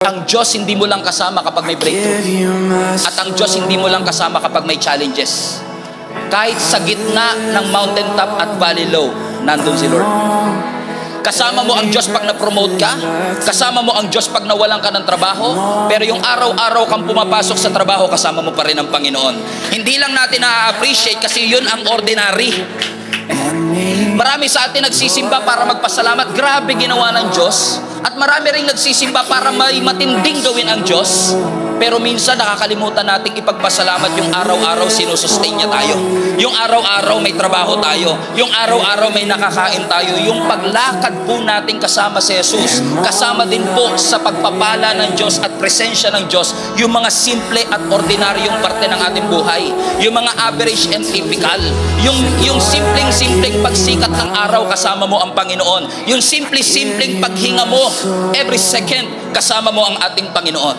Ang Diyos hindi mo lang kasama kapag may breakthrough. At ang Diyos hindi mo lang kasama kapag may challenges. Kahit sa gitna ng mountaintop at valley low, nandun si Lord. Kasama mo ang Diyos pag na-promote ka. Kasama mo ang Diyos pag nawalan ka ng trabaho. Pero yung araw-araw kang pumapasok sa trabaho, kasama mo pa rin ang Panginoon. Hindi lang natin na-appreciate kasi yun ang ordinary. Marami sa atin nagsisimba para magpasalamat. Grabe ginawa ng Diyos. At marami rin nagsisimba para may matinding gawin ang Diyos. Pero minsan nakakalimutan nating ipagpasalamat yung araw-araw sinusustain niya tayo. Yung araw-araw may trabaho tayo. Yung araw-araw may nakakain tayo. Yung paglakad po natin kasama si Jesus, kasama din po sa pagpapala ng Diyos at presensya ng Diyos, yung mga simple at ordinaryong parte ng ating buhay. Yung mga average and typical. Yung simpleng pagsikat ng araw, kasama mo ang Panginoon. Yung simpleng paghinga mo, every second, kasama mo ang ating Panginoon.